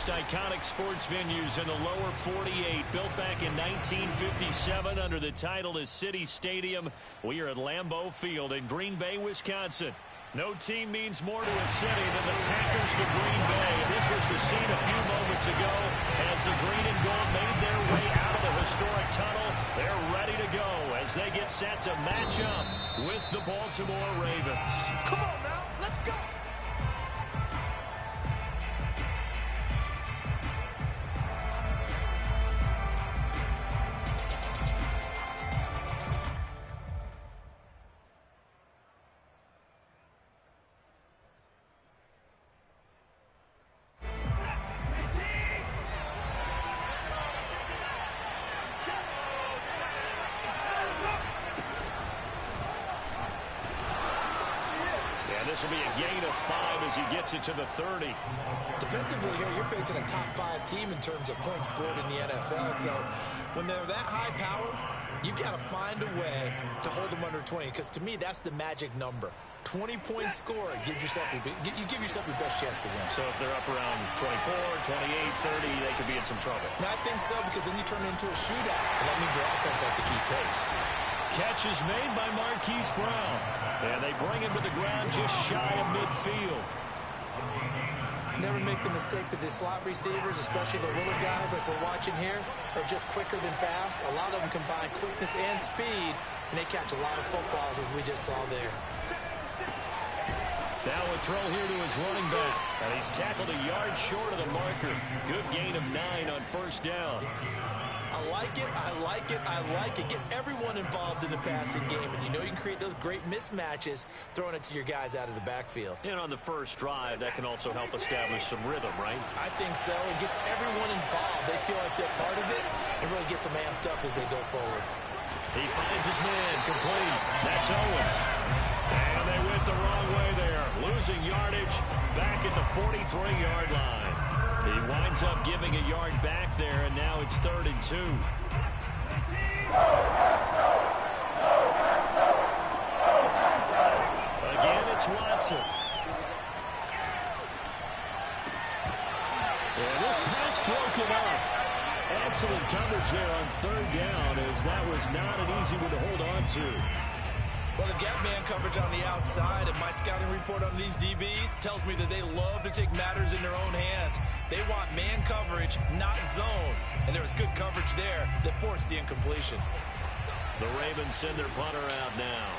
most iconic sports venues in the lower 48, built back in 1957 under the title of City Stadium. We are at Lambeau Field in Green Bay, Wisconsin. No team means more to a city than the Packers to Green Bay. This was the scene a few moments ago as the green and gold made their way out of the historic tunnel. They're ready to go as they get set to match up with the Baltimore Ravens. Come on now, let's go! This will be a gain of 5 as he gets it to the 30. Defensively here, you're facing a top 5 team in terms of points scored in the NFL. So when they're that high-powered, you've got to find a way to hold them under 20. Because to me, that's the magic number. 20-point score gives yourself you give yourself your best chance to win. So if they're up around 24, 28, 30, they could be in some trouble. I think so, because then you turn it into a shootout, and that means your offense has to keep pace. Catch is made by Marquise Brown. And they bring him to the ground just shy of midfield. Never make the mistake that the slot receivers, especially the little guys like we're watching here, are just quicker than fast. A lot of them combine quickness and speed, and they catch a lot of footballs, as we just saw there. Now a throw here to his running back. And he's tackled a yard short of the marker. Good gain of 9 on first down. I like it, I like it, I like it. Get everyone involved in the passing game, and you know you can create those great mismatches throwing it to your guys out of the backfield. And on the first drive, that can also help establish some rhythm, right? I think so. It gets everyone involved. They feel like they're part of it, and really gets them amped up as they go forward. He finds his man, complete. That's Owens. And they went the wrong way there, losing yardage back at the 43-yard line. He winds up giving a yard back there, and now it's 3rd and 2. Again, it's Watson. And this pass broken up. Excellent coverage there on 3rd down, as that was not an easy one to hold on to. Well, they've got man coverage on the outside, and my scouting report on these DBs tells me that they love to take matters in their own hands. They want man coverage, not zone. And there was good coverage there that forced the incompletion. The Ravens send their punter out now.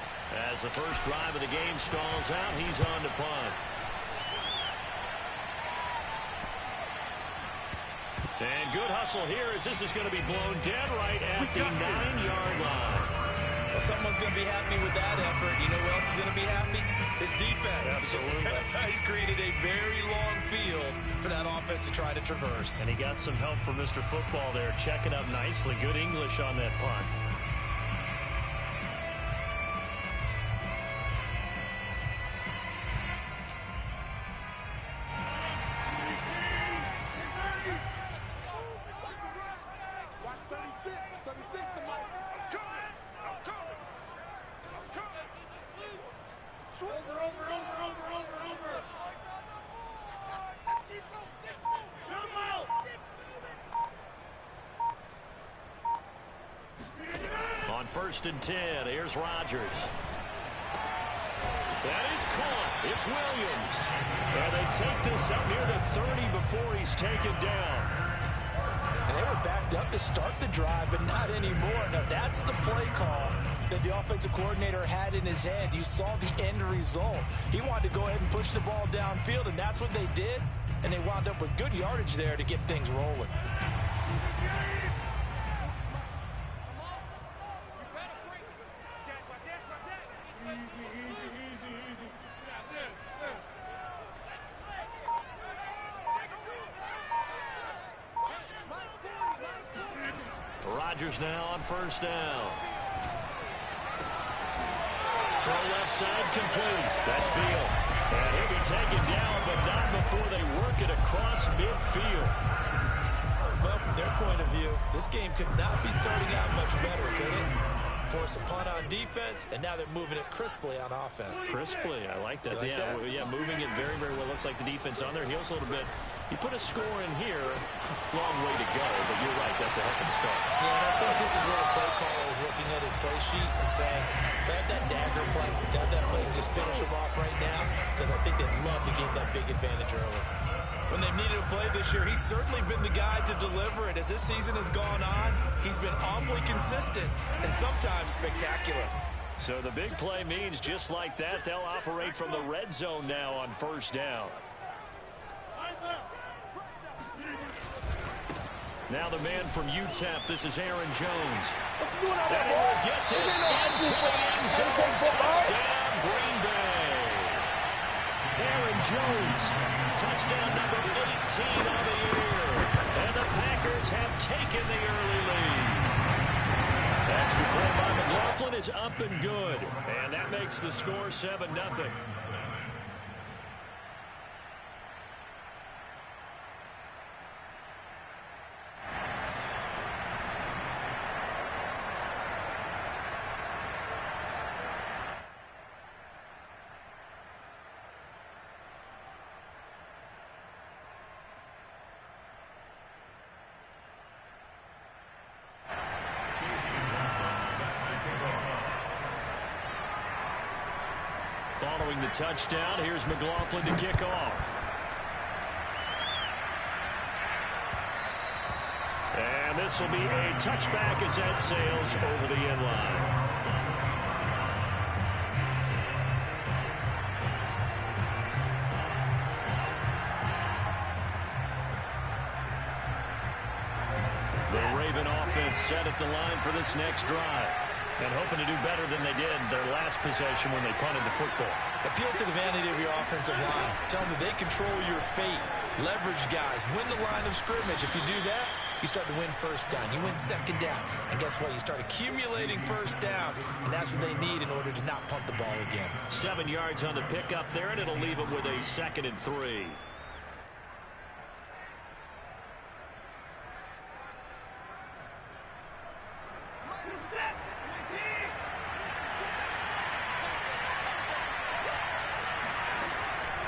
As the first drive of the game stalls out, he's on to punt. And good hustle here as this is going to be blown dead right at the 9-yard line. Well, someone's going to be happy with that effort. You know who else is going to be happy? His defense. Absolutely. He's created a very long field for that offense to try to traverse. And he got some help from Mr. Football there, checking up nicely. Good English on that punt. On 1st and 10, here's Rodgers. That is caught. It's Williams. And they take this up near the 30 before he's taken down. And they were backed up to start the drive, but not anymore. Now, that's the play call that the offensive coordinator had in his head. You saw the end result. He wanted to go ahead and push the ball downfield, and that's what they did. And they wound up with good yardage there to get things rolling. Rodgers now on 1st down. Throw left side complete. That's Field. And he'll be taken down, but not before they work it across midfield. Well, from their point of view, this game could not be starting out much better, could it? Force a punt on defense, and now they're moving it crisply on offense. Crisply, I like that. Like yeah, that? yeah, moving it very, very well. Looks like the defense on their heels a little bit. You put a score in here, long way to go, but you're right, that's a heck of a start. Yeah, and I think this is where the play caller is looking at his play sheet and saying, to have that dagger play, to have that play and just finish him off right now, because I think they'd love to gain that big advantage early. When they've needed a play this year, he's certainly been the guy to deliver it. As this season has gone on, he's been awfully consistent and sometimes spectacular. So the big play means just like that, they'll operate from the red zone now on first down. Now the man from UTEP, this is Aaron Jones. And he will get this into the end zone. Touchdown, Green Bay. Aaron Jones, touchdown number 18 on the year. And the Packers have taken the early lead. Extra play by McLaughlin is up and good. And that makes the score 7-0. Following the touchdown, here's McLaughlin to kick off. And this will be a touchback as that sails over the end line. The Raven offense set at the line for this next drive. And hoping to do better than they did their last possession when they punted the football. Appeal to the vanity of your offensive line. Tell them they control your fate. Leverage guys. Win the line of scrimmage. If you do that, you start to win first down. You win second down. And guess what? You start accumulating first downs. And that's what they need in order to not punt the ball again. 7 yards on the pickup there, and it'll leave them with a 2nd and 3.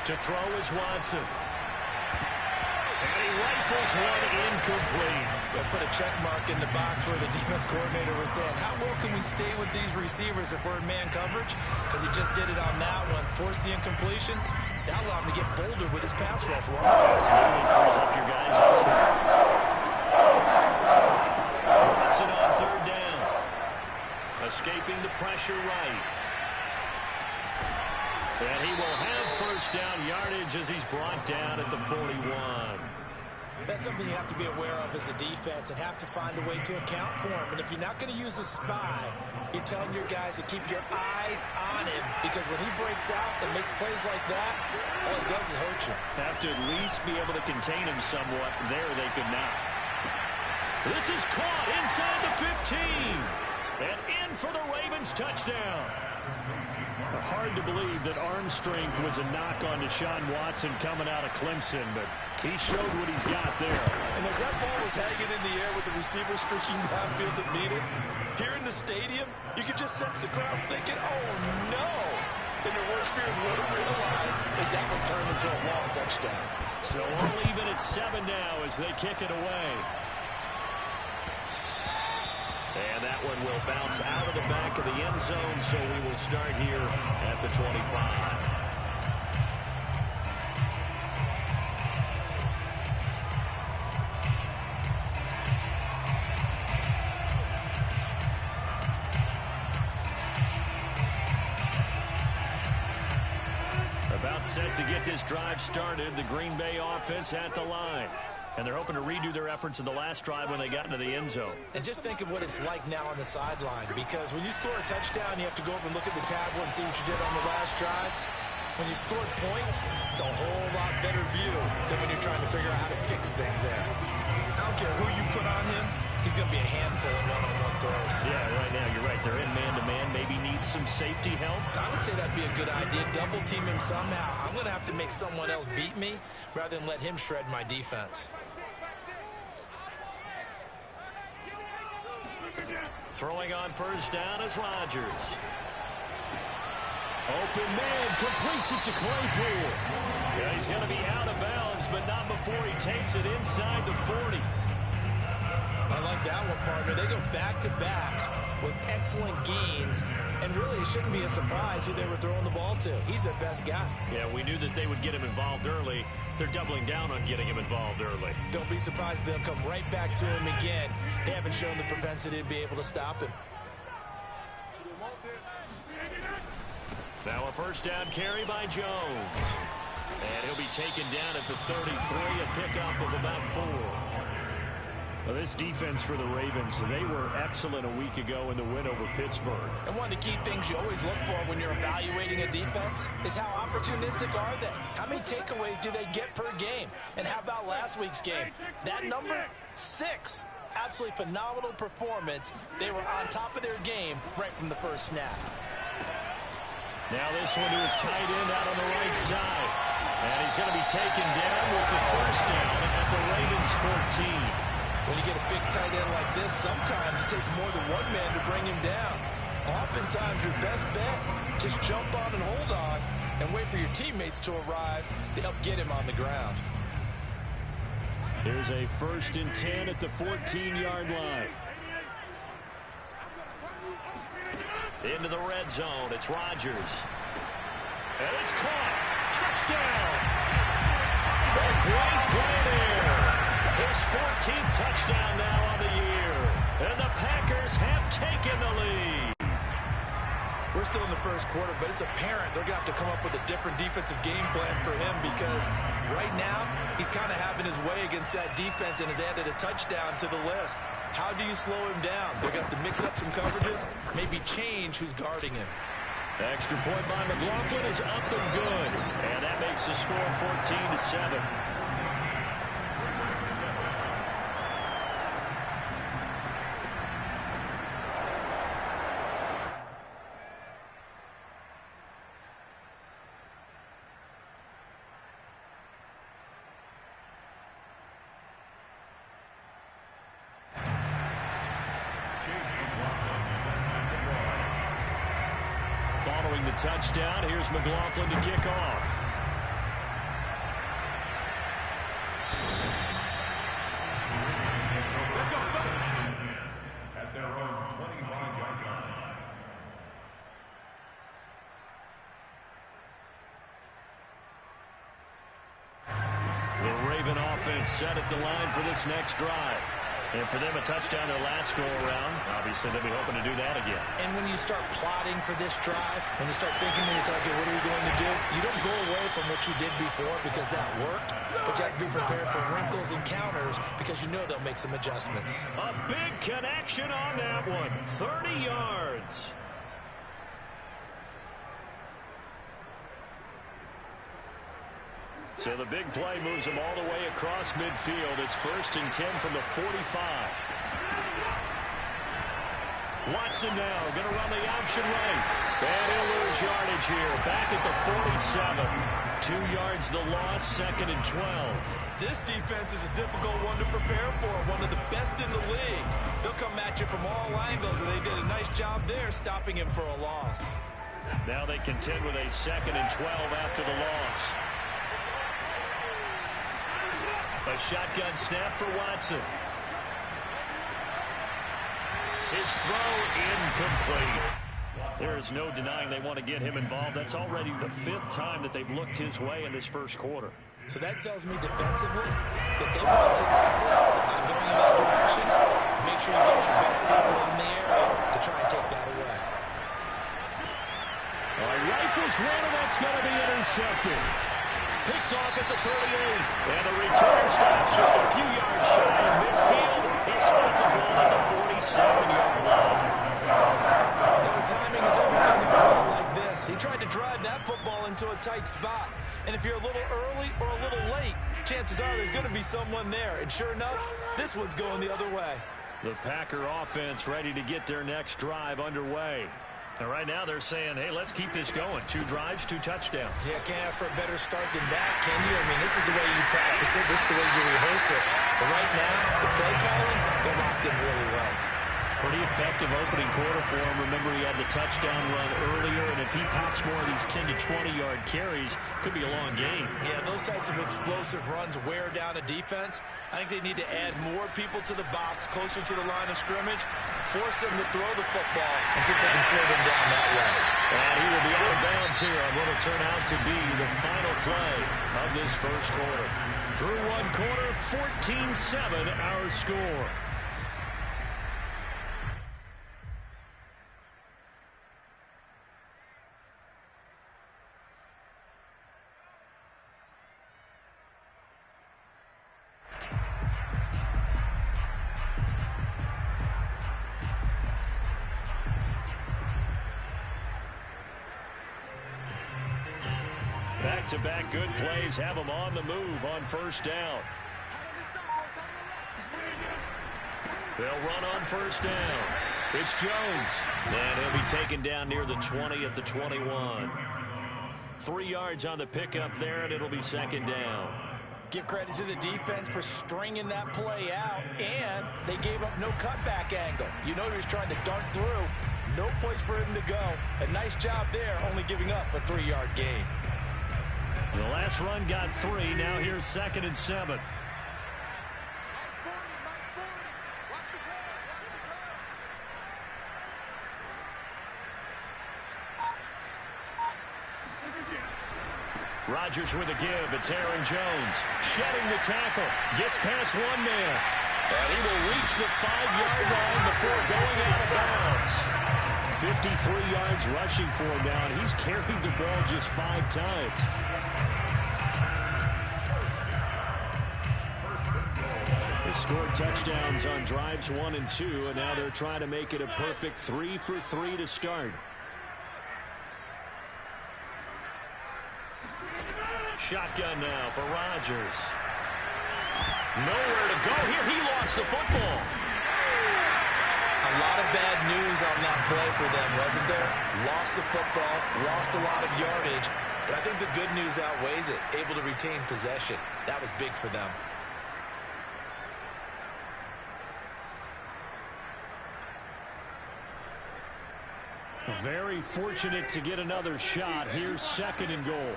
To throw is Watson. And he rifles one incomplete. They'll put a check mark in the box where the defense coordinator was saying, how well can we stay with these receivers if we're in man coverage? Because he just did it on that one. Force the incompletion. That allowed him to get bolder with his pass rush. Absolutely frees up your guys elsewhere. Watson on 3rd down. Escaping the pressure right. And he will have first down yardage as he's brought down at the 41. That's something you have to be aware of as a defense and have to find a way to account for him. And if you're not going to use a spy, you're telling your guys to keep your eyes on him, because when he breaks out and makes plays like that, all it does is hurt you. Have to at least be able to contain him somewhat. There they could not. This is caught inside the 15. And in for the Ravens touchdown. Hard to believe that arm strength was a knock on Deshaun Watson coming out of Clemson, but he showed what he's got there. And as that ball was hanging in the air with the receiver streaking downfield to meet it, here in the stadium, you could just sense the crowd thinking, oh no! And the worst fears would have realized is that will turn into a long touchdown. So all even at 7 now as they kick it away. And that one will bounce out of the back of the end zone, so we will start here at the 25. About set to get this drive started, the Green Bay offense at the line. And they're hoping to redo their efforts in the last drive when they got into the end zone. And just think of what it's like now on the sideline, because when you score a touchdown, you have to go over and look at the tablet and see what you did on the last drive. When you scored points, it's a whole lot better view than when you're trying to figure out how to fix things there. I don't care who you put on him, he's going to be a handful in one-on-one throws. Yeah, right now, you're right. They're in man-to-man, maybe needs some safety help. I would say that'd be a good idea. Double team him somehow. I'm going to have to make someone else beat me rather than let him shred my defense. Throwing on first down is Rodgers. Open man, completes it to Claypool. Yeah, he's going to be out of bounds, but not before he takes it inside the 40. I like that one, partner. They go back-to-back with excellent gains, and really it shouldn't be a surprise who they were throwing the ball to. He's their best guy. Yeah, we knew that they would get him involved early. They're doubling down on getting him involved early. Don't be surprised if they'll come right back to him again. They haven't shown the propensity to be able to stop him. Now a first down carry by Jones. And he'll be taken down at the 33, a pickup of about 4. Well, this defense for the Ravens, they were excellent a week ago in the win over Pittsburgh. And one of the key things you always look for when you're evaluating a defense is how opportunistic are they? How many takeaways do they get per game? And how about last week's game? That number, 6. Absolutely phenomenal performance. They were on top of their game right from the first snap. Now this one to his tight end out on the right side. And he's going to be taken down with the first down at the Ravens 14. When you get a big tight end like this, sometimes it takes more than one man to bring him down. Oftentimes, your best bet, just jump on and hold on and wait for your teammates to arrive to help get him on the ground. Here's a 1st and 10 at the 14-yard line. Into the red zone, it's Rodgers. And it's caught. Touchdown! A great play there. His 14th touchdown now on the year. And the Packers have taken the lead. We're still in the first quarter, but it's apparent they're going to have to come up with a different defensive game plan for him because right now he's kind of having his way against that defense and has added a touchdown to the list. How do you slow him down? They're going to have to mix up some coverages, maybe change who's guarding him. Extra point by McLaughlin is up and good. And that makes the score 14-7. Following the touchdown, here's McLaughlin to kick off. Let's go. At their own 25-yard line. The Raven offense set at the line for this next drive. And for them, a touchdown their last go-around. Obviously, they'll be hoping to do that again. And when you start plotting for this drive, when you start thinking to yourself, okay, what are we going to do? You don't go away from what you did before because that worked, but you have to be prepared for wrinkles and counters because you know they'll make some adjustments. A big connection on that one. 30 yards. So the big play moves him all the way across midfield. It's 1st and 10 from the 45. Watson now going to run the option right. And he'll lose yardage here. Back at the 47. 2 yards the loss, 2nd and 12. This defense is a difficult one to prepare for. One of the best in the league. They'll come at you from all angles, and they did a nice job there stopping him for a loss. Now they contend with a 2nd and 12 after the loss. A shotgun snap for Watson. His throw incomplete. There is no denying they want to get him involved. That's already the 5th time that they've looked his way in this first quarter. So that tells me defensively that they want to insist on going in that direction. Make sure you get your best people in the area to try and take that away. Rifles one, and that's going to be intercepted. Picked off at the 38. And the return stops just a few yards shy of midfield. He spot the ball at the 47-yard line. The timing is everything in a ball like this. He tried to drive that football into a tight spot. And if you're a little early or a little late, chances are there's going to be someone there. And sure enough, this one's going the other way. The Packer offense ready to get their next drive underway. And right now they're saying, hey, let's keep this going. 2 drives, 2 touchdowns. Yeah, can't ask for a better start than that, can you? I mean, this is the way you practice it. This is the way you rehearse it. But right now, the play calling, they're locked in really well. Pretty effective opening quarter for him. Remember, he had the touchdown run earlier, and if he pops more of these 10 to 20-yard carries, could be a long game. Yeah, those types of explosive runs wear down a defense. I think they need to add more people to the box, closer to the line of scrimmage, force them to throw the football, and see if they can slow them down that way. And he will be out of bounds here on what will turn out to be the final play of this first quarter. Through one quarter, 14-7 our score. Back-to-back good plays have them on the move on first down. They'll run on first down. It's Jones. And he'll be taken down near the 20 at the 21. 3 yards on the pickup there, and it'll be second down. Give credit to the defense for stringing that play out, and they gave up no cutback angle. You know he was trying to dart through. No place for him to go. A nice job there, only giving up a 3-yard gain. The last run got 3. Now here's 2nd and 7. Rodgers with a give. It's Aaron Jones. Shedding the tackle. Gets past one man. And he will reach the 5-yard line before going out of bounds. 53 yards rushing for him now, and he's carried the ball just 5 times. They scored touchdowns on drives 1 and 2, and now they're trying to make it a perfect 3 for 3 to start. Shotgun now for Rodgers. Nowhere to go here. He lost the football. A lot of bad news on that play for them, wasn't there? Lost the football, lost a lot of yardage, but I think the good news outweighs it. Able to retain possession. That was big for them. Very fortunate to get another shot. Here's 2nd and goal.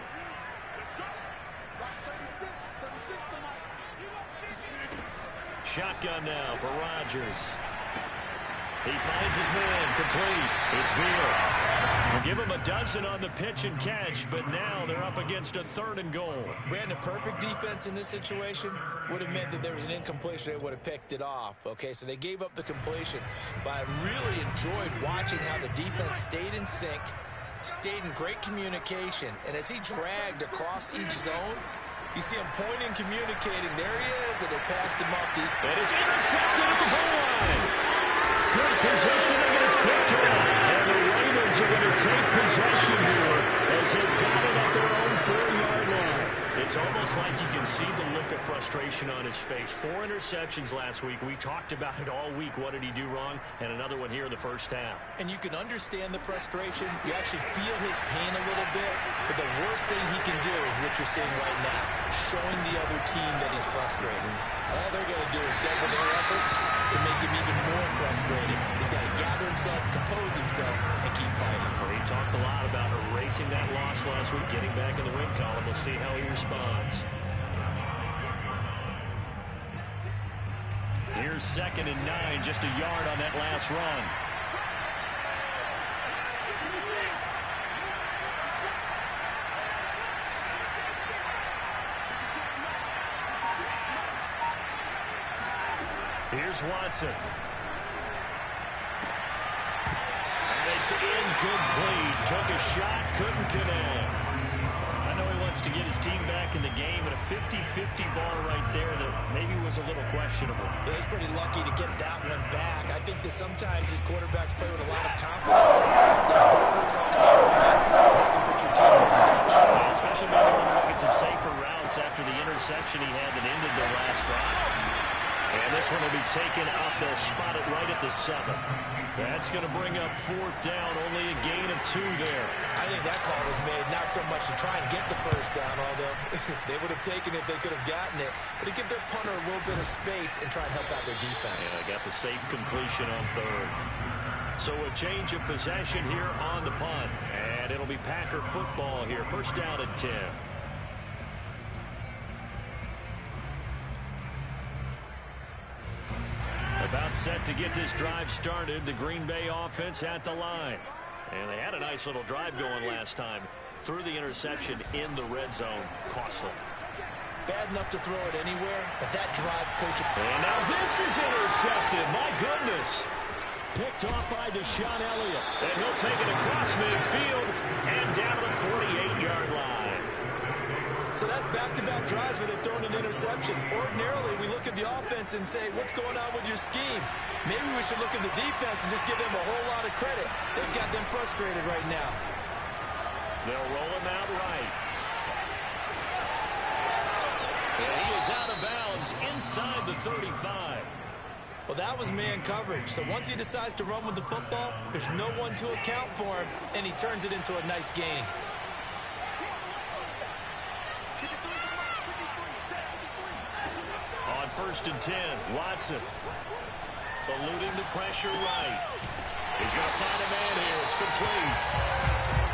Shotgun now for Rodgers. He finds his man complete. It's Beal. We'll give him a dozen on the pitch and catch, but now they're up against a 3rd and goal. Brandon, perfect defense in this situation would have meant that there was an incompletion. They would have picked it off. Okay, so they gave up the completion. But I really enjoyed watching how the defense stayed in sync, stayed in great communication, and as he dragged across each zone, you see him pointing, communicating. There he is, and it passed him off deep. And it's intercepted at the goal line. Good positioning, and it's picked up. And the Ravens are going to take possession here as they've got it at their own 4-yard line. It's almost like you can see the look of frustration on his face. 4 interceptions last week. We talked about it all week. What did he do wrong? And another one here in the first half. And you can understand the frustration. You actually feel his pain a little bit. But the worst thing he can do is what you're seeing right now, showing the other team that he's frustrated. All they're going to do is double their efforts to make him even more frustrated. He's got to gather himself, compose himself, and keep fighting. Well, he talked a lot about erasing that loss last week, getting back in the win column. We'll see how he responds. Here's 2nd and 9, just a yard on that last run. Here's Watson. And it's incomplete. Took a shot, couldn't connect. I know he wants to get his team back in the game, but a 50-50 ball right there that maybe was a little questionable. Yeah, he's pretty lucky to get that one back. I think that sometimes these quarterbacks play with a lot of confidence that borders on arrogance, and that can put your team in some ditch. Yeah, especially maybe when looking some safer routes after the interception he had that ended their last drive. And this one will be taken up. They'll spot it right at the 7. That's going to bring up 4th down. Only a gain of 2 there. I think that call was made not so much to try and get the first down, although they would have taken it if they could have gotten it, but to give their punter a little bit of space and try and help out their defense. Yeah, they got the safe completion on 3rd. So a change of possession here on the punt. And it'll be Packer football here. First down at 10. About set to get this drive started. The Green Bay offense at the line. And they had a nice little drive going last time. Threw the interception in the red zone. Costly. Bad enough to throw it anywhere, but that drives coach. And now this is intercepted. My goodness. Picked off by Deshaun Elliott. And he'll take it across midfield and down to the 48-yard line. So that's back-to-back drives where they've thrown an interception. Ordinarily, we look at the offense and say, what's going on with your scheme? Maybe we should look at the defense and just give them a whole lot of credit. They've got them frustrated right now. They'll roll him out right. And he is out of bounds inside the 35. Well, that was man coverage. So once he decides to run with the football, there's no one to account for him, and he turns it into a nice gain. On 1st and 10, Watson eluding the pressure right. He's going to find a man here. It's complete.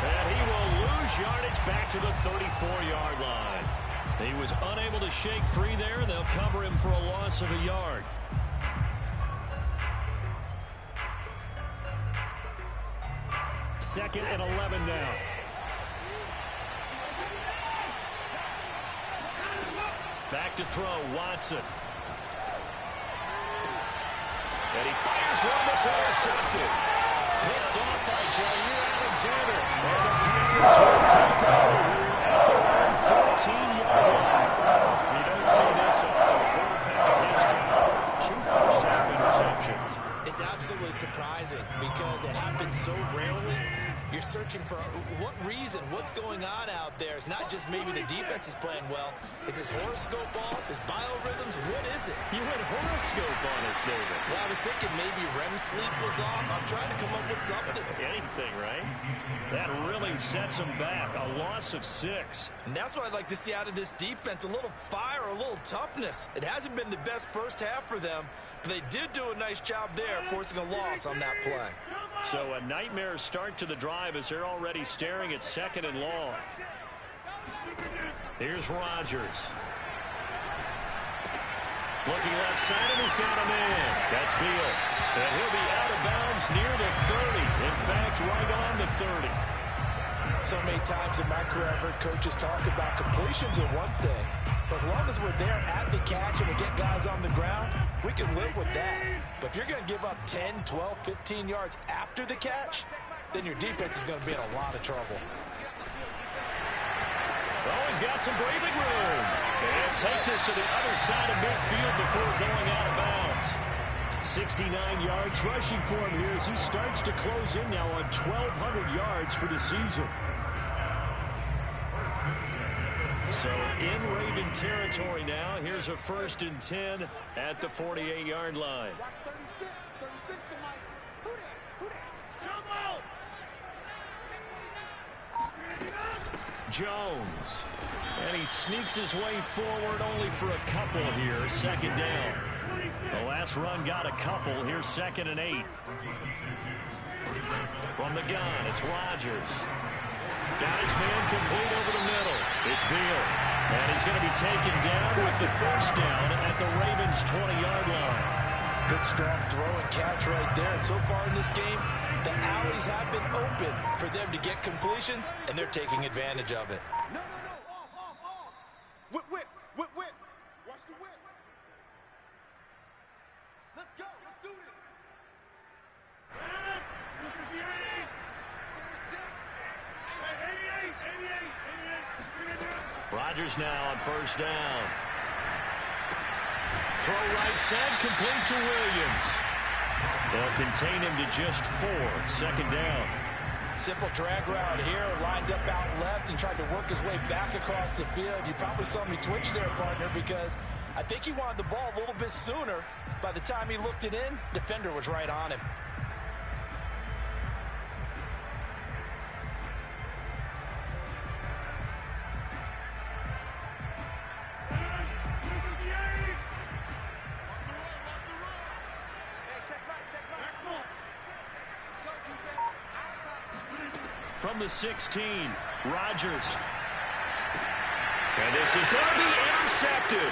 And he will lose yardage back to the 34-yard line. He was unable to shake free there, and they'll cover him for a loss of a yard. Second and 11 now. Back to throw, Watson. And he fires one that's intercepted. Picked off by Jair Alexander. And the Packers will take over here at their own 14-yard line. You don't see this often. The quarterback of his team, 2 first-half interceptions. It's absolutely surprising because it happens so rarely. You're searching for what reason, what's going on out there. It's not just maybe the defense is playing well. Is his horoscope off? His biorhythms? What is it? You had horoscope on us, David. Well, I was thinking maybe REM sleep was off. I'm trying to come up with something. Anything, right? That really sets him back. A loss of 6. And that's what I'd like to see out of this defense. A little fire, a little toughness. It hasn't been the best first half for them, but they did do a nice job there, forcing a loss on that play. So a nightmare start to the drive as they're already staring at 2nd and long. Here's Rodgers. Looking left side, and he's got a man. That's Beal. And he'll be out of bounds near the 30. In fact, right on the 30. So many times in my career, I've heard coaches talk about completions are one thing. But as long as we're there at the catch and we get guys on the ground, we can live with that. But if you're going to give up 10, 12, 15 yards after the catch, then your defense is going to be in a lot of trouble. Oh, he's got some breathing room. And take this to the other side of midfield before going out of bounds. 69 yards rushing for him here as he starts to close in now on 1,200 yards for the season. So in Raven territory now. Here's a 1st and 10 at the 48-yard line. Jones. And he sneaks his way forward only for a couple here. 2nd down. The last run got a couple. Here's 2nd and 8. From the gun, it's Rodgers. Got his man complete over the middle. It's Beal. And he's going to be taken down with the 1st down at the Ravens' 20-yard line. Good strong throw and catch right there. And so far in this game, the alleys have been open for them to get completions, and they're taking advantage of it. No. Off. Whip. Watch the whip. Let's go. Let's do this. Rodgers now on 1st down. Throw right side, complete to Williams. They'll contain him to just 4. 2nd down. Simple drag route here, lined up out left and tried to work his way back across the field. You probably saw me twitch there, partner, because I think he wanted the ball a little bit sooner. By the time he looked it in, defender was right on him. From the 16, Rodgers. And this is going to be intercepted.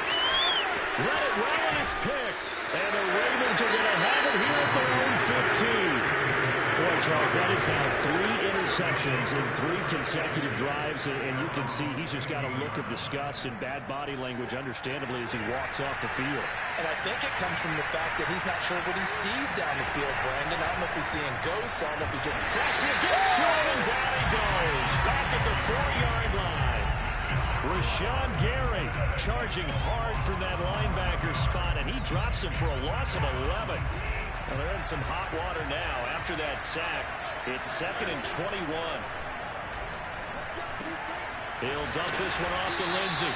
Let it run and it's picked. And the Ravens are going to have it here at their own 15. Boy, Charles, that is now 3 interceptions in 3 consecutive drives. And you can see he's just got a look of disgust and bad body language, understandably, as he walks off the field. And I think it comes from the fact that he's not sure what he sees down the field, Brandon. I don't know if he's seeing ghosts. I don't know if he just... Pressure gets to him, and down he goes. Back at the 4-yard line. Rashawn Gary charging hard from that linebacker spot, and he drops him for a loss of 11. Well, they're in some hot water now after that sack. It's 2nd and 21. He'll dump this one off to Lindsey.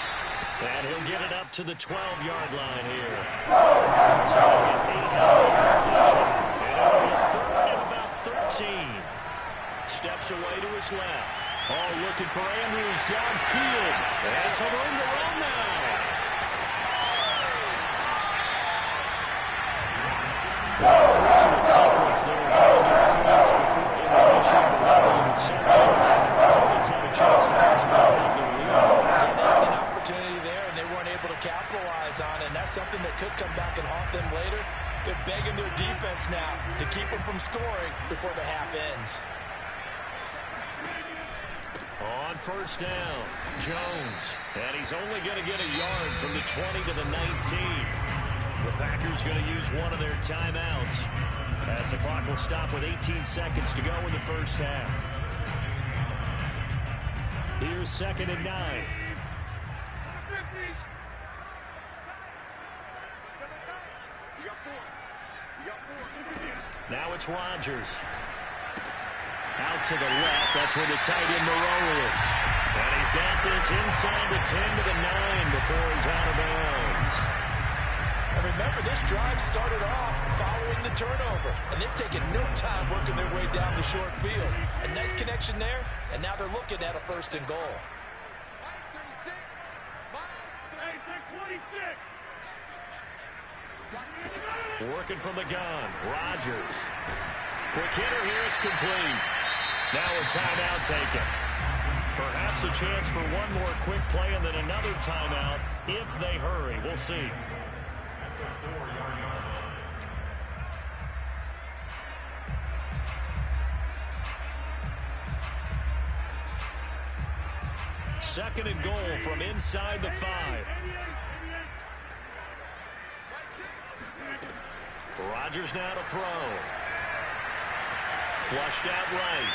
And he'll get it up to the 12-yard line here. So he'll get 8 out of completion. And it'll be 3rd and about 13. Steps away to his left. Oh, looking for Andrews downfield. And some room to run now. Fortunate sequence there, trying to get points before intermission, but not an interception. Opponents have a chance to possibly hold their lead. Yeah, they had an opportunity there, and they weren't able to capitalize on it, and that's something that could come back and haunt them later. They're begging their defense now to keep them from scoring before the half ends. On 1st down, Jones. And he's only going to get a yard from the 20 to the 19. The Packers going to use one of their timeouts as the clock will stop with 18 seconds to go in the first half. Here's 2nd and 9. Now it's Rodgers. Out to the left. That's where the tight end Moreau is. And he's got this inside the 10 to the 9 before he's out of bounds. And remember, this drive started off following the turnover. And they've taken no time working their way down the short field. A nice connection there. And now they're looking at a 1st and goal. Working from the gun. Rodgers. Quick hitter here. It's complete. Now a timeout taken. Perhaps a chance for one more quick play and then another timeout if they hurry. We'll see. Second and goal from inside the 5. Rodgers now to throw. Flushed out right.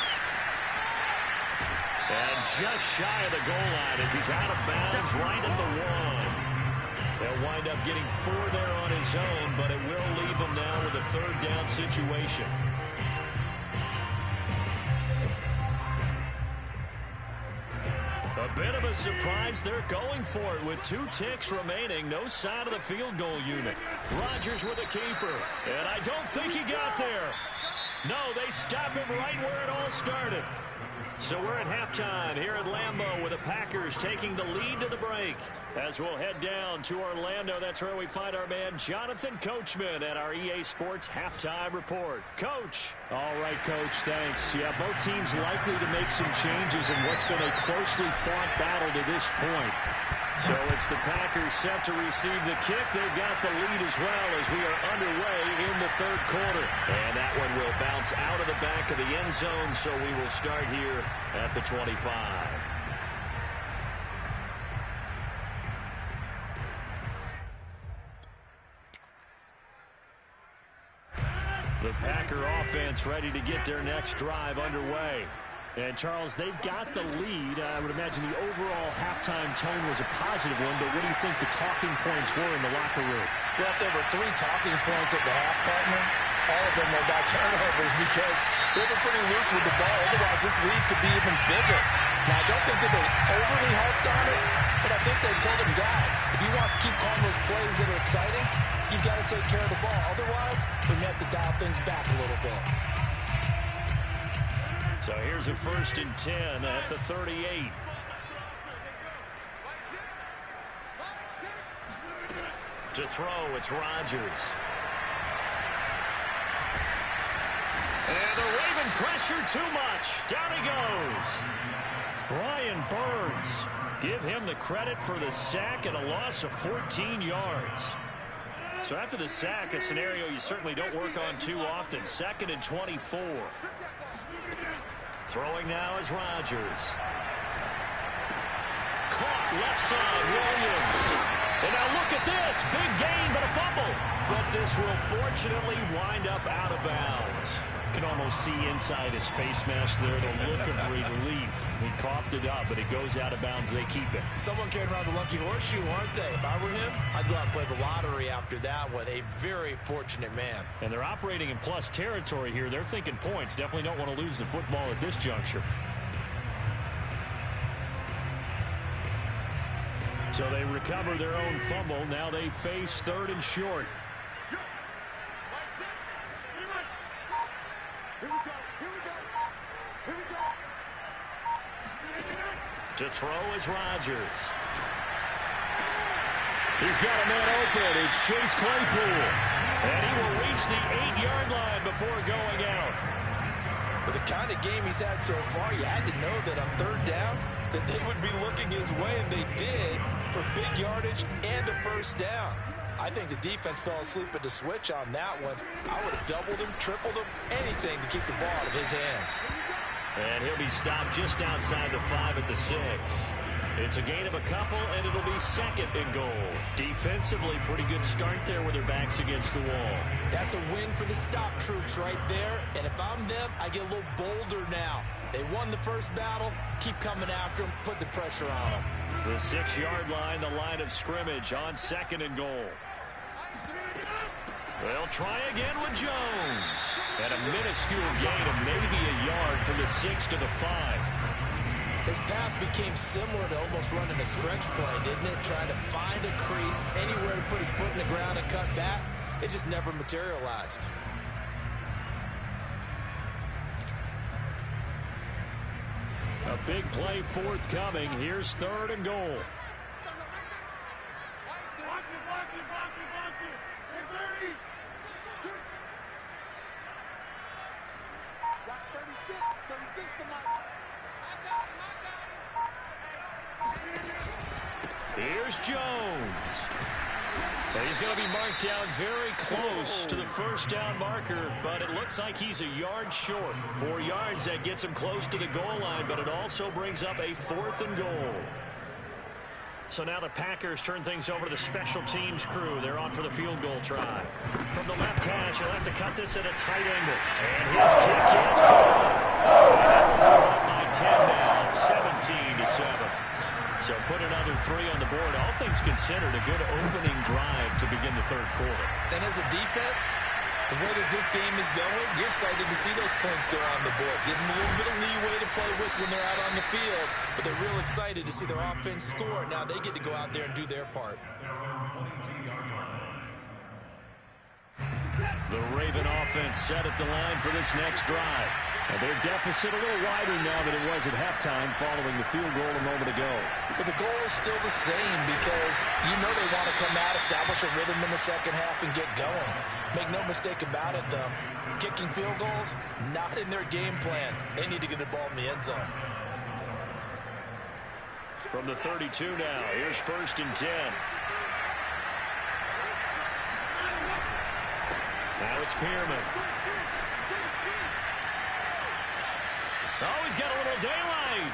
And just shy of the goal line as he's out of bounds right at the 1. They'll wind up getting 4 there on his own, but it will leave him now with a 3rd down situation. A bit of a surprise. They're going for it with 2 ticks remaining. No sign of the field goal unit. Rodgers with a keeper. And I don't think he got there. No, they stop him right where it all started. So we're at halftime here at Lambeau with the Packers taking the lead to the break. As we'll head down to Orlando, that's where we find our man Jonathan Coachman at our EA Sports Halftime Report. Coach. All right, Coach, thanks. Yeah, both teams likely to make some changes in what's been a closely fought battle to this point. So it's the Packers set to receive the kick. They've got the lead as well as we are underway in the 3rd quarter. And that one will bounce out of the back of the end zone, so we will start here at the 25. The Packer offense ready to get their next drive underway. And, Charles, they've got the lead. I would imagine the overall halftime tone was a positive one, but what do you think the talking points were in the locker room? Well, if there were 3 talking points at the half, partner, all of them are about turnovers because they've been pretty loose with the ball. Otherwise, this lead could be even bigger. Now, I don't think that they overly harped on it, but I think they told them, guys, if you want to keep calling those plays that are exciting, you've got to take care of the ball. Otherwise, we may have to dial things back a little bit. So here's a 1st and 10 at the 38. To throw, it's Rodgers. And the Raven pressure too much. Down he goes. Brian Burns. Give him the credit for the sack and a loss of 14 yards. So after the sack, a scenario you certainly don't work on too often. 2nd and 24. Throwing now is Rodgers. Caught left side, Williams. And now look at this. Big gain, but a fumble. But this will fortunately wind up out of bounds. Can almost see inside his face mask there the look of relief. He coughed it up, but it goes out of bounds. They keep it. Someone carrying around the lucky horseshoe, aren't they? If I were him, I'd go out and play the lottery after that one. A very fortunate man. And they're operating in plus territory here. They're thinking points. Definitely don't want to lose the football at this juncture. So they recover their own fumble. Now they face 3rd and short. To throw is Rodgers. He's got a man open. It's Chase Claypool. And he will reach the 8-yard line before going out. With the kind of game he's had so far, you had to know that on 3rd down that they would be looking his way, and they did, for big yardage and a 1st down. I think the defense fell asleep at the switch on that one. I would have doubled him, tripled him, anything to keep the ball out of his hands. And he'll be stopped just outside the 5 at the 6. It's a gain of a couple, and it'll be 2nd and goal. Defensively, pretty good start there with their backs against the wall. That's a win for the stop troops right there. And if I'm them, I get a little bolder now. They won the first battle. Keep coming after them. Put the pressure on them. The 6-yard line, the line of scrimmage on 2nd and goal. They'll try again with Jones. And a minuscule gain of maybe a yard from the 6 to the 5. His path became similar to almost running a stretch play, didn't it? Trying to find a crease, anywhere to put his foot in the ground and cut back. It just never materialized. A big play forthcoming. Here's 3rd and goal. Here's Jones. And he's going to be marked down very close to the 1st down marker, but it looks like he's a yard short. 4 yards, that gets him close to the goal line, but it also brings up a 4th and goal. So now the Packers turn things over to the special teams crew. They're on for the field goal try. From the left hash, he'll have to cut this at a tight angle. And his kick is good. By 10 now, 17-7. So put another 3 on the board. All things considered, a good opening drive to begin the 3rd quarter. And as a defense, the way that this game is going, you're excited to see those points go on the board. Gives them a little bit of leeway to play with when they're out on the field, but they're real excited to see their offense score. Now they get to go out there and do their part. The Raven offense set at the line for this next drive. And their deficit a little wider now than it was at halftime following the field goal a moment ago. But the goal is still the same because you know they want to come out, establish a rhythm in the 2nd half, and get going. Make no mistake about it, though. Kicking field goals, not in their game plan. They need to get the ball in the end zone. From the 32 now, here's 1st and 10. Now it's Pearman. Oh, he's got a little daylight.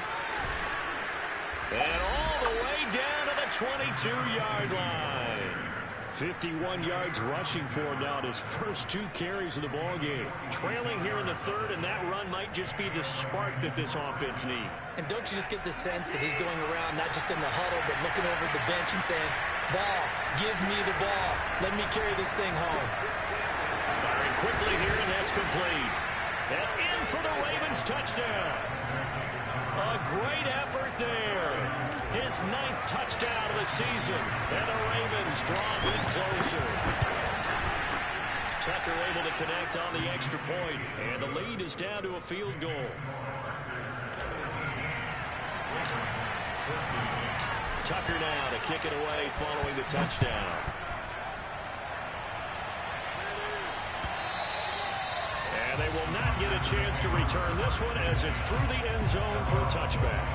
And all the way down to the 22-yard line. 51 yards rushing for him now at his first 2 carries of the ball game. Trailing here in the 3rd, and that run might just be the spark that this offense needs. And don't you just get the sense that he's going around not just in the huddle, but looking over the bench and saying, ball, give me the ball. Let me carry this thing home. Firing quickly here, and that's complete. And in for the Ravens touchdown. A great effort there. His 9th touchdown of the season. And the Ravens draw it closer. Tucker able to connect on the extra point. And the lead is down to a field goal. Tucker now to kick it away following the touchdown. And they will not get a chance to return this one as it's through the end zone for a touchback.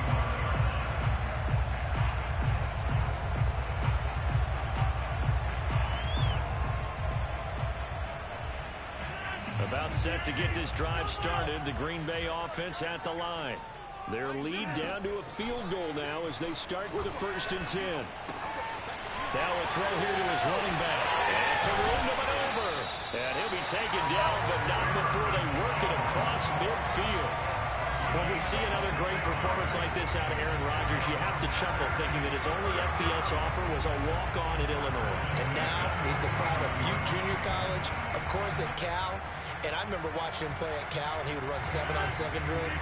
About set to get this drive started. The Green Bay offense at the line. Their lead down to a field goal now as they start with a 1st and 10. Now a throw here to his running back. And some room to maneuver. And he'll be taken down, but not before they work it across midfield. When we see another great performance like this out of Aaron Rodgers, you have to chuckle thinking that his only FBS offer was a walk-on at Illinois. And now he's the pride of Butte Junior College, of course at Cal. And I remember watching him play at Cal, and he would run 7-on-7 drills.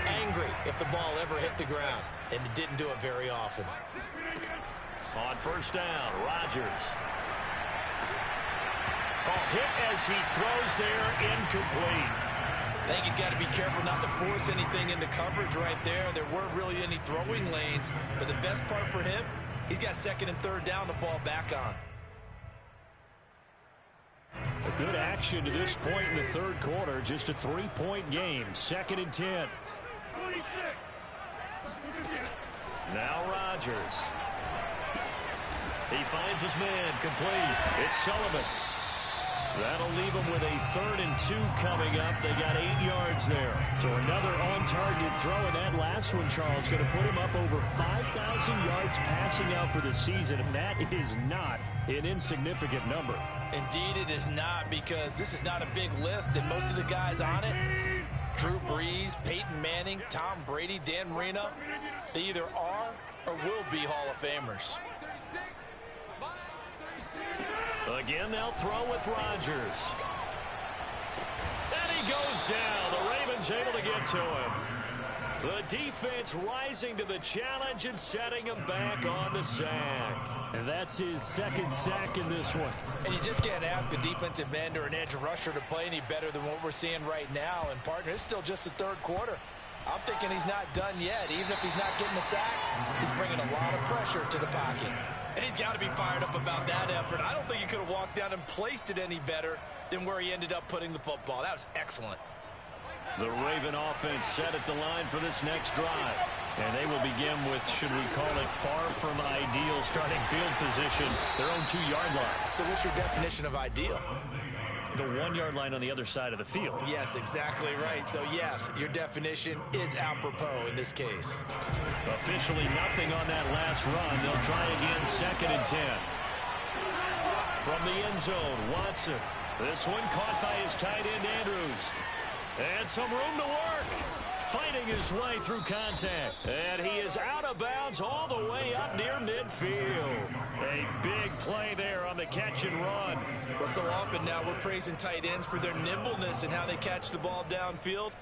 Angry if the ball ever hit the ground, and it didn't do it very often. On 1st down, Rodgers. Hit as he throws there, incomplete. I think he's got to be careful not to force anything into coverage right there. There weren't really any throwing lanes, but the best part for him, he's got 2nd and 3rd down to fall back on. A good action to this point in the 3rd quarter. Just a 3-point game. 2nd and 10. Now Rodgers. He finds his man complete. It's Sullivan. That'll leave them with a 3rd and 2 coming up. They got 8 yards there. So another on-target throw, and that last one, Charles, going to put him up over 5,000 yards passing out for the season, and that is not an insignificant number. Indeed it is not, because this is not a big list, and most of the guys on it, Drew Brees, Peyton Manning, Tom Brady, Dan Marino, they either are or will be Hall of Famers. Again, they'll throw with Rodgers. And he goes down. The Ravens able to get to him. The defense rising to the challenge and setting him back on the sack. And that's his 2nd sack in this one. And you just can't ask a defensive end or an edge rusher to play any better than what we're seeing right now. And, partner, it's still just the 3rd quarter. I'm thinking he's not done yet. Even if he's not getting the sack, he's bringing a lot of pressure to the pocket. And he's got to be fired up about that effort. I don't think he could have walked down and placed it any better than where he ended up putting the football. That was excellent. The Raven offense set at the line for this next drive. And they will begin with, should we call it, far from ideal starting field position, their own 2-yard line. So what's your definition of ideal? The 1-yard line on the other side of the field. Yes, exactly right. So, yes, your definition is apropos in this case. Officially nothing on that last run. They'll try again, 2nd and 10. From the end zone, Watson. This one caught by his tight end, Andrews. And some room to work. Fighting his way through contact. And he is out of bounds all the way up near midfield. A big play there on the catch and run. Well, so often now we're praising tight ends for their nimbleness and how they catch the ball downfield.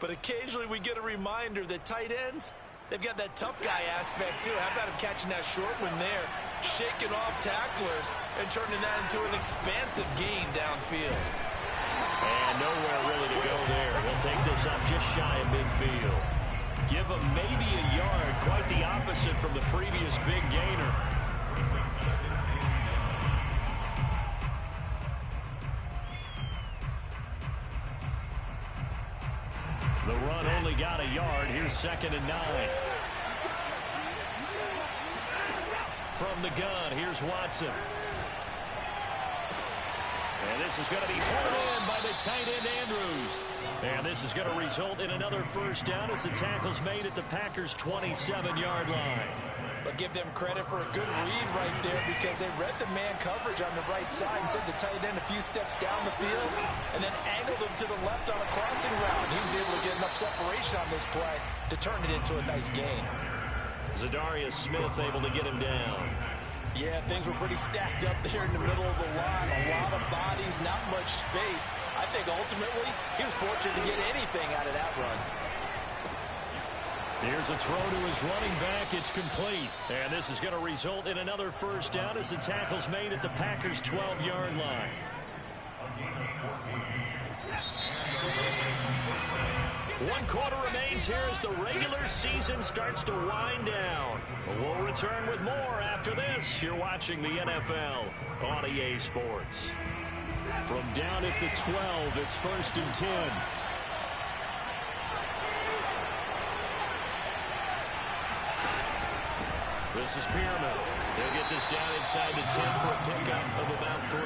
But occasionally we get a reminder that tight ends, they've got that tough guy aspect too. How about him catching that short one there, shaking off tacklers, and turning that into an expansive gain downfield. And nowhere really to go there. He'll take this up just shy of midfield. Give him maybe a yard, quite the opposite from the previous big gainer. The run only got a yard. Here's 2nd and 9. From the gun, here's Watson. And this is going to be pulled in by the tight end, Andrews. And this is going to result in another 1st down as the tackle's made at the Packers' 27-yard line. But give them credit for a good read right there, because they read the man coverage on the right side and sent the tight end a few steps down the field and then angled him to the left on a crossing route. He was able to get enough separation on this play to turn it into a nice gain. Zadarius Smith able to get him down. Yeah, things were pretty stacked up there in the middle of the line. A lot of bodies, not much space. I think ultimately he was fortunate to get anything out of that run. Here's a throw to his running back. It's complete. And this is going to result in another first down as the tackle's made at the Packers' 12-yard line. One quarter remains here as the regular season starts to wind down. We'll return with more after this. You're watching the NFL on EA Sports. From down at the 12, it's 1st and 10. This is Pierman. They'll get this down inside the 10 for a pickup of about 3.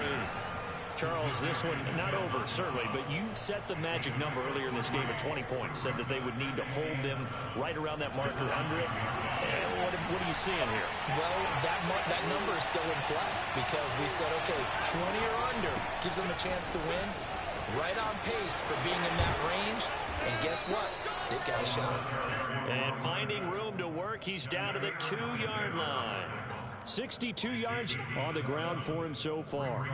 Charles, this one not over, certainly, but you set the magic number earlier in this game at 20 points, said that they would need to hold them right around that marker under it. And what are you seeing here? Well, that number is still in play because we said, okay, 20 or under gives them a chance to win. Right on pace for being in that range. And guess what? They've got a shot. And finding room to work, he's down to the 2-yard line. 62 yards on the ground for him so far.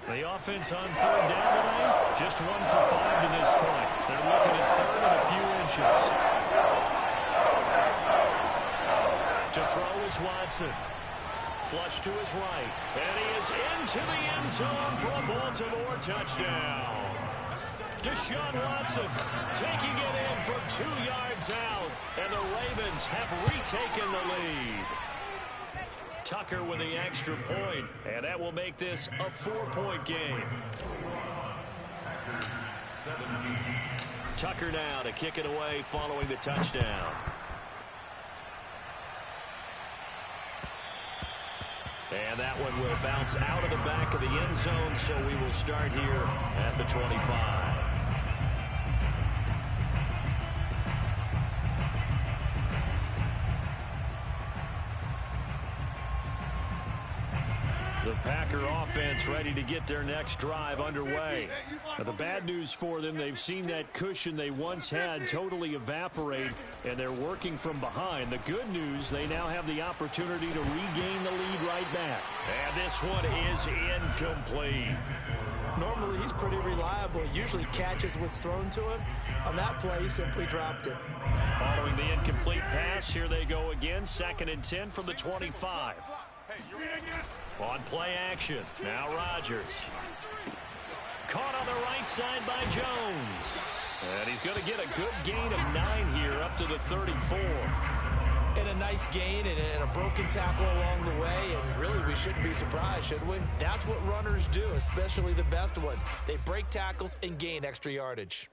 The offense on 3rd down tonight, just 1 for 5 to this point. They're looking at 3rd and a few inches. To throw is Watson. Flush to his right. And he is into the end zone for a Baltimore touchdown. Deshaun Watson taking it in from 2 yards out. And the Ravens have retaken the lead. Tucker with the extra point, and that will make this a 4-point game. Tucker now to kick it away following the touchdown. And that one will bounce out of the back of the end zone, so we will start here at the 25. The Packer offense ready to get their next drive underway. Now, the bad news for them, they've seen that cushion they once had totally evaporate, and they're working from behind. The good news, they now have the opportunity to regain the lead right back. And this one is incomplete. Normally, he's pretty reliable. He usually catches what's thrown to him. On that play, he simply dropped it. Following the incomplete pass, here they go again. 2nd and 10 from the 25. On play action, now Rodgers. Caught on the right side by Jones. And he's going to get a good gain of 9 here up to the 34. And a nice gain and a broken tackle along the way. And really, we shouldn't be surprised, should we? That's what runners do, especially the best ones. They break tackles and gain extra yardage.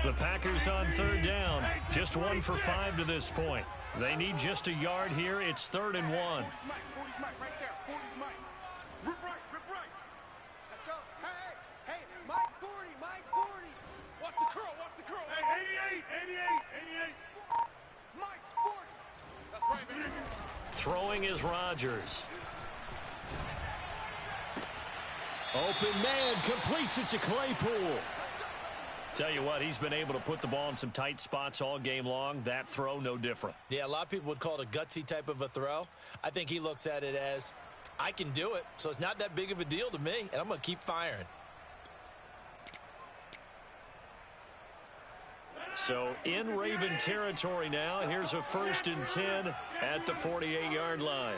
The Packers on 3rd down. Just 1 for 5 to this point. They need just a yard here. It's 3rd and 1. Let's go. Hey, Mike 40, Mike 40. Watch the curl. Hey, 88. Mike's 40. That's right, man. Throwing is Rodgers. Open man, completes it to Claypool. Tell you what, he's been able to put the ball in some tight spots all game long. That throw, no different. Yeah, a lot of people would call it a gutsy type of a throw. I think he looks at it as, I can do it, so it's not that big of a deal to me, and I'm going to keep firing. So in Raven territory now. Here's a 1st and 10 at the 48-yard line.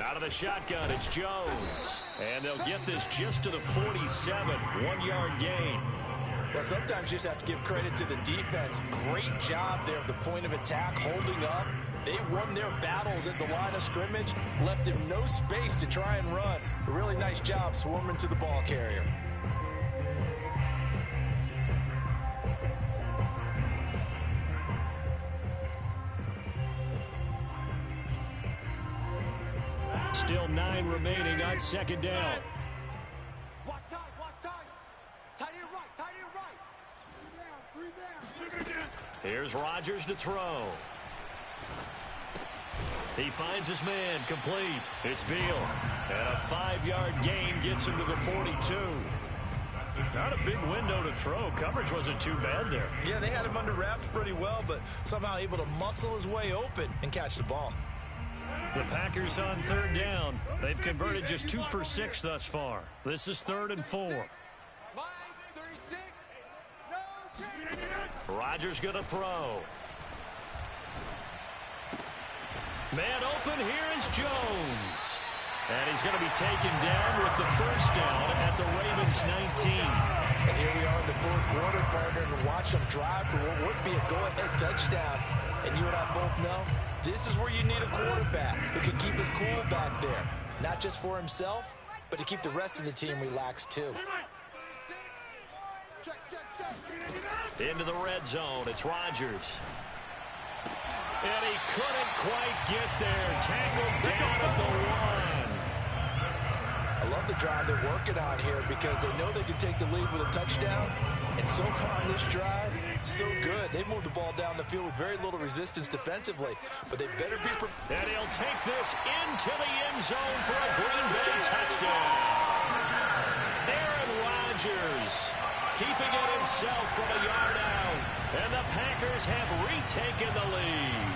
Out of the shotgun, it's Jones. And they'll get this just to the 47, 1-yard gain. Well, sometimes you just have to give credit to the defense. Great job there at the point of attack, holding up. They won their battles at the line of scrimmage, left him no space to try and run. A really nice job swarming to the ball carrier. Still 9 remaining on 2nd down. Watch time. Tight end right. 3 down. Here's Rodgers to throw. He finds his man, complete. It's Beal. And a 5-yard gain gets him to the 42. Not a big window to throw. Coverage wasn't too bad there. Yeah, they had him under wraps pretty well, but somehow able to muscle his way open and catch the ball. The Packers on third down. They've converted just 2 for 6 thus far. This is 3rd and 4. Rodgers going to throw. Man open, here is Jones. And he's going to be taken down with the first down at the Ravens 19. And here we are in the 4th quarter, partner, and watch them drive for what would be a go-ahead touchdown. And you and I both know this is where you need a quarterback who can keep his cool back there. Not just for himself, but to keep the rest of the team relaxed too. Into the red zone, it's Rodgers. And he couldn't quite get there. Tackled down at the 1. I love the drive they're working on here because they know they can take the lead with a touchdown. And so far on this drive, so good. They moved the ball down the field with very little resistance defensively. But they better be prepared. And he'll take this into the end zone for a Green Bay touchdown. Aaron Rodgers keeping it himself from a yard out. And the Packers have retaken the lead.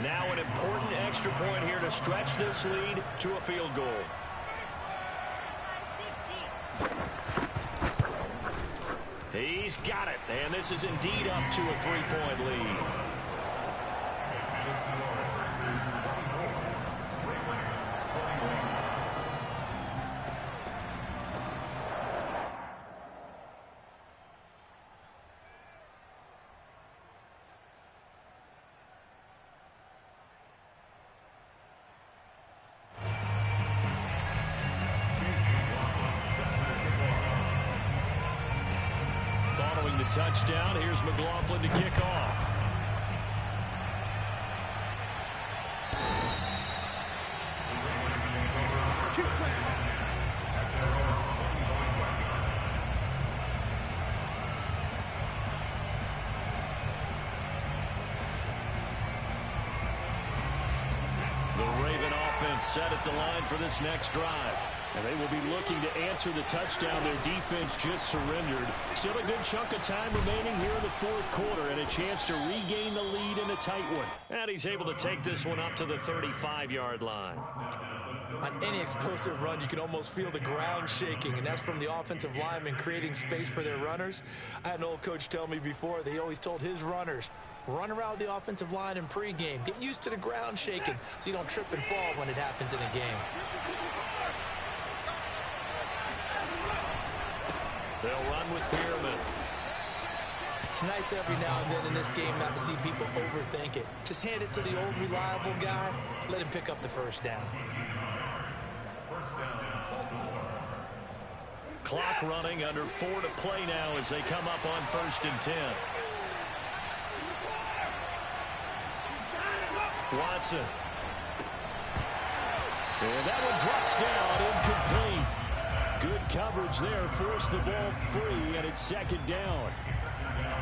Now an important extra point here to stretch this lead to a field goal. He's got it, and this is indeed up to a 3-point lead. The touchdown. Here's McLaughlin to kick off. The Raven offense set at the line for this next drive. And they will be looking to answer the touchdown their defense just surrendered. Still a good chunk of time remaining here in the 4th quarter and a chance to regain the lead in a tight one. And he's able to take this one up to the 35-yard line. On any explosive run, you can almost feel the ground shaking, and that's from the offensive linemen creating space for their runners. I had an old coach tell me before, they always told his runners, run around the offensive line in pregame. Get used to the ground shaking so you don't trip and fall when it happens in a game. They'll run with Pearman. It's nice every now and then in this game not to see people overthink it. Just hand it to the old reliable guy. Let him pick up the first down. Clock running, under 4 to play now as they come up on 1st and 10. Watson. And that one drops down, incomplete. Good coverage there, forced the ball free, and it's 2nd down.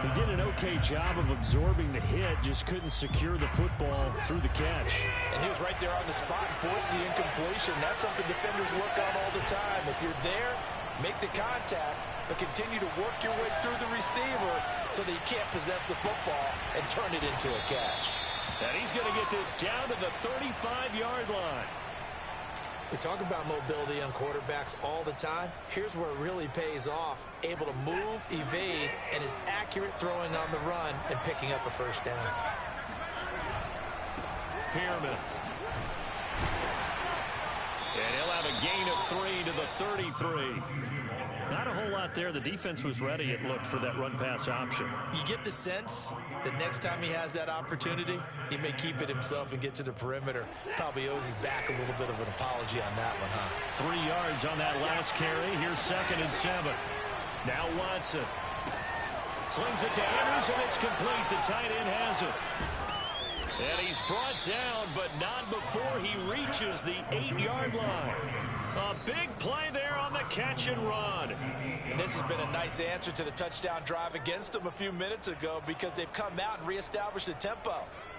He did an okay job of absorbing the hit, just couldn't secure the football through the catch. And he was right there on the spot and forced the incompletion. That's something defenders work on all the time. If you're there, make the contact, but continue to work your way through the receiver so that you can't possess the football and turn it into a catch. And he's going to get this down to the 35-yard line. We talk about mobility on quarterbacks all the time. Here's where it really pays off. Able to move, evade, and is accurate throwing on the run and picking up a first down. Pearman. And he'll have a gain of 3 to the 33. Not a whole lot there. The defense was ready, it looked, for that run-pass option. You get the sense that next time he has that opportunity, he may keep it himself and get to the perimeter. Probably owes his back a little bit of an apology on that one, huh? 3 yards on that last carry. Here's 2nd and 7. Now Watson. Slings it to Andrews, and it's complete. The tight end has it. And he's brought down, but not before he reaches the 8-yard line. A big play there on the catch and run. And this has been a nice answer to the touchdown drive against them a few minutes ago because they've come out and reestablished the tempo.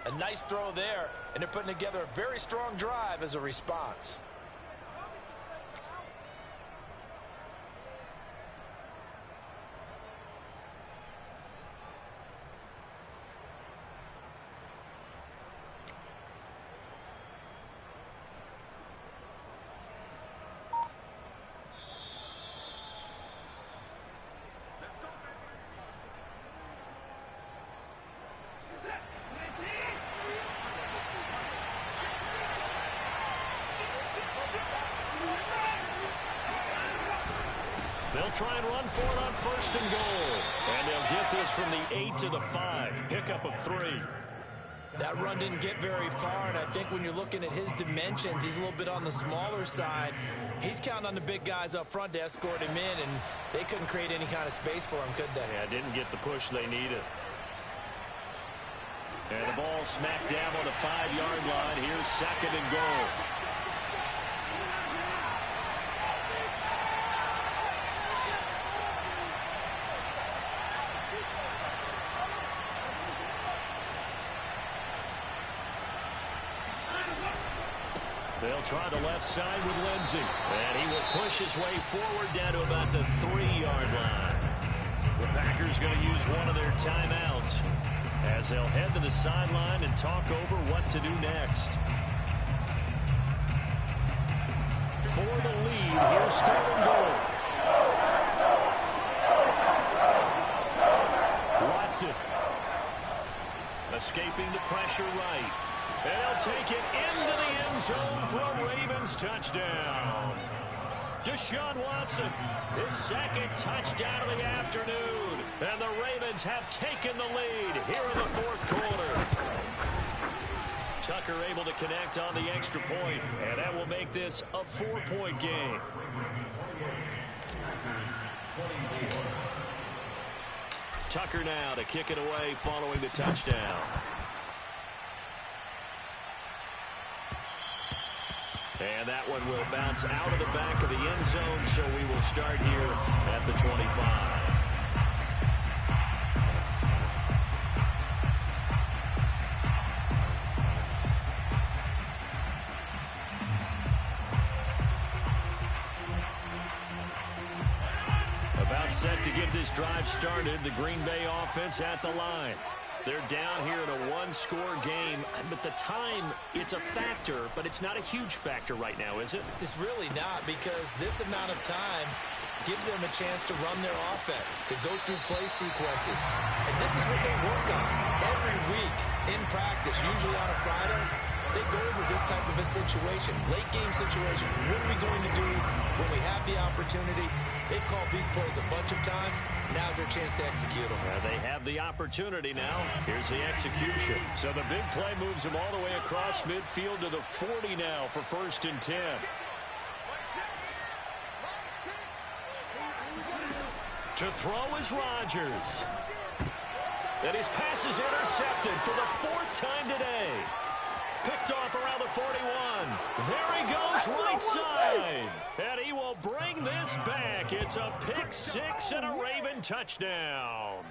A nice throw there, and they're putting together a very strong drive as a response. They'll try and run for it on 1st and goal. And they'll get this from the 8 to the 5. Pickup of 3. That run didn't get very far, and I think when you're looking at his dimensions, he's a little bit on the smaller side. He's counting on the big guys up front to escort him in, and they couldn't create any kind of space for him, could they? Yeah, didn't get the push they needed. And the ball smacked down on the 5-yard line. Here's 2nd and goal. They'll try the left side with Lindsey. And he will push his way forward down to about the 3-yard line. The Packers going to use one of their timeouts as they'll head to the sideline and talk over what to do next. For the lead, here's 3rd and goal. Watson. Escaping the pressure right. And they'll take it into the end zone for a Ravens touchdown. Deshaun Watson, his 2nd touchdown of the afternoon. And the Ravens have taken the lead here in the 4th quarter. Tucker able to connect on the extra point, and that will make this a 4-point game. Tucker now to kick it away following the touchdown. And that one will bounce out of the back of the end zone, so we will start here at the 25. About set to get this drive started, the Green Bay offense at the line. They're down here in a 1-score game, but the time, it's a factor, but it's not a huge factor right now, is it? It's really not, because this amount of time gives them a chance to run their offense, to go through play sequences. And this is what they work on every week in practice, usually on a Friday. They go over this type of a situation, late game situation. What are we going to do when we have the opportunity? They've called these plays a bunch of times. Now's their chance to execute them. They have the opportunity now. Here's the execution. So the big play moves them all the way across midfield to the 40 now for 1st and 10. To throw is Rodgers. And his pass is intercepted for the 4th time today. Picked off around the 41. There he goes, right side. And he will bring this back. It's a pick 6 and a Raven touchdown.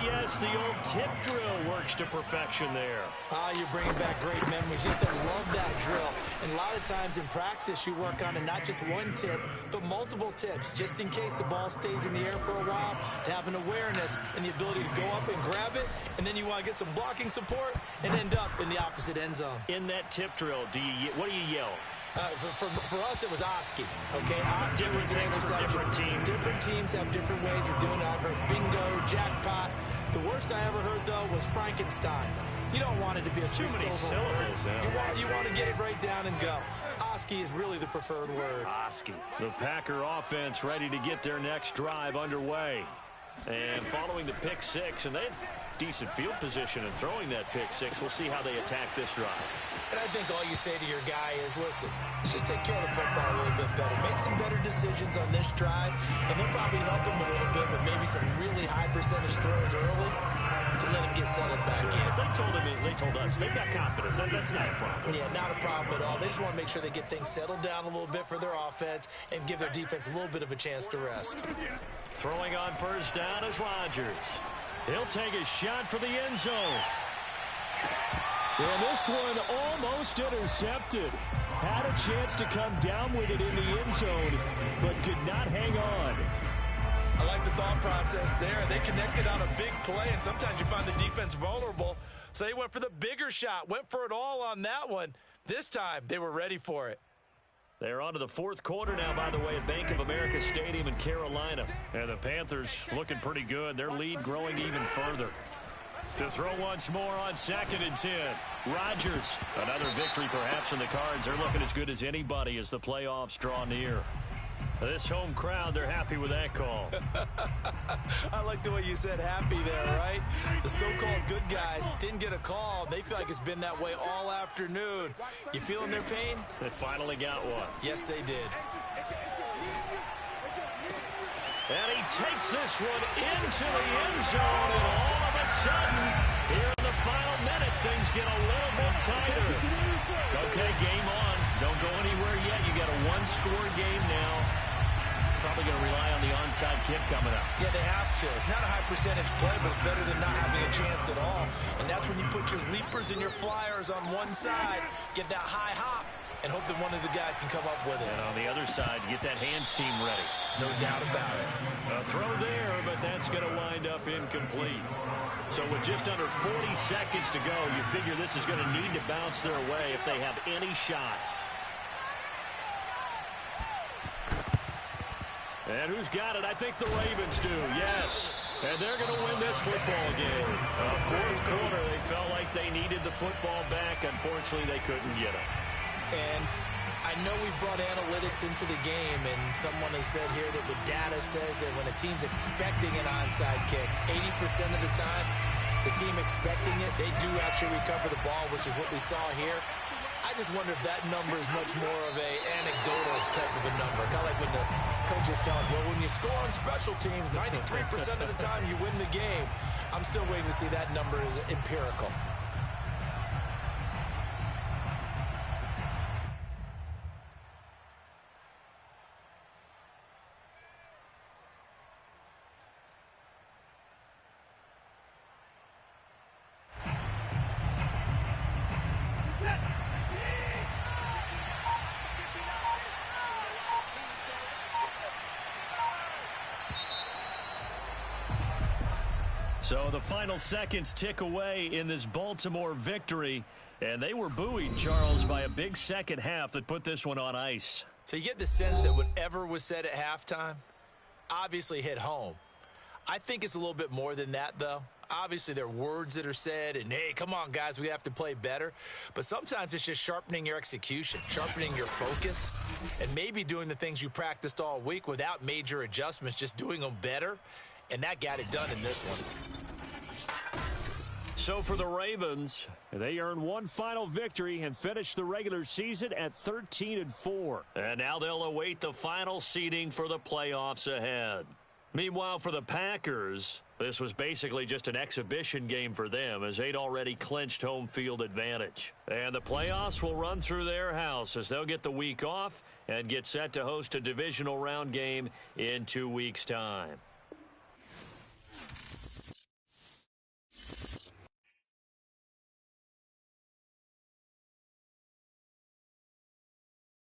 Yes, the old tip drill works to perfection there. You're bringing back great memories. Just to love that drill. And a lot of times in practice, you work on it not just one tip, but multiple tips, just in case the ball stays in the air for a while, to have an awareness and the ability to go up and grab it, and then you want to get some blocking support and end up in the opposite end zone. In that tip drill, what do you yell? For us, it was Oski. Okay, Oski was an interception. Different teams. Different teams have different ways of doing it. I've heard bingo, jackpot. The worst I ever heard, though, was Frankenstein. You don't want it to be a too many syllables. You want to get it right down and go. Oski is really the preferred word. Oski. The Packer offense ready to get their next drive underway. And following the pick 6, and they have decent field position in throwing that pick 6. We'll see how they attack this drive. And I think all you say to your guy is, listen, let's just take care of the football a little bit better. Make some better decisions on this drive, and they'll probably help him a little bit with maybe some really high percentage throws early to let him get settled back in. They told us they've got confidence. That's not a problem. Yeah, not a problem at all. They just want to make sure they get things settled down a little bit for their offense and give their defense a little bit of a chance to rest. Throwing on 1st down is Rodgers. He'll take a shot for the end zone. And this one almost intercepted. Had a chance to come down with it in the end zone, but could not hang on. I like the thought process there. They connected on a big play, and sometimes you find the defense vulnerable. So they went for the bigger shot, went for it all on that one. This time, they were ready for it. They're on to the fourth quarter now, by the way, at Bank of America Stadium in Carolina. And the Panthers looking pretty good. Their lead growing even further. To throw once more on 2nd and 10. Rodgers. Another victory perhaps in the cards. They're looking as good as anybody as the playoffs draw near. This home crowd, they're happy with that call. I like the way you said happy there, right? The so-called good guys didn't get a call. They feel like it's been that way all afternoon. You feeling their pain? They finally got one. Yes, they did. And he takes this one into the end zone, and all of a sudden, here in the final minute, things get a little bit tighter. Okay, game on. Don't go anywhere yet. You got a one-score game now. Probably going to rely on the onside kick coming up. Yeah, they have to. It's not a high-percentage play, but it's better than not having a chance at all. And that's when you put your leapers and your flyers on one side, get that high hop, and hope that one of the guys can come up with it. And on the other side, get that hands team ready. No doubt about it. A throw there, but that's going to wind up incomplete. So with just under 40 seconds to go, you figure this is going to need to bounce their way if they have any shot. And who's got it? I think the Ravens do, yes. And they're going to win this football game. Fourth quarter, they felt like they needed the football back. Unfortunately, they couldn't get it. And I know we brought analytics into the game, and someone has said here that the data says that when a team's expecting an onside kick, 80% of the time, the team expecting it, they do actually recover the ball, which is what we saw here. I just wonder if that number is much more of a anecdotal type of a number. Kind of like when the coaches tell us, well, when you score on special teams, 93% of the time you win the game. I'm still waiting to see that number is empirical. So the final seconds tick away in this Baltimore victory. And they were buoyed, Charles, by a big second half that put this one on ice. So you get the sense that whatever was said at halftime obviously hit home. I think it's a little bit more than that, though. Obviously, there are words that are said, and, hey, come on, guys, we have to play better. But sometimes it's just sharpening your execution, sharpening your focus, and maybe doing the things you practiced all week without major adjustments, just doing them better. And that got it done in this one. So for the Ravens, they earned one final victory and finished the regular season at 13-4. And now they'll await the final seeding for the playoffs ahead. Meanwhile, for the Packers, this was basically just an exhibition game for them as they'd already clinched home field advantage. And the playoffs will run through their house as they'll get the week off and get set to host a divisional round game in 2 weeks' time.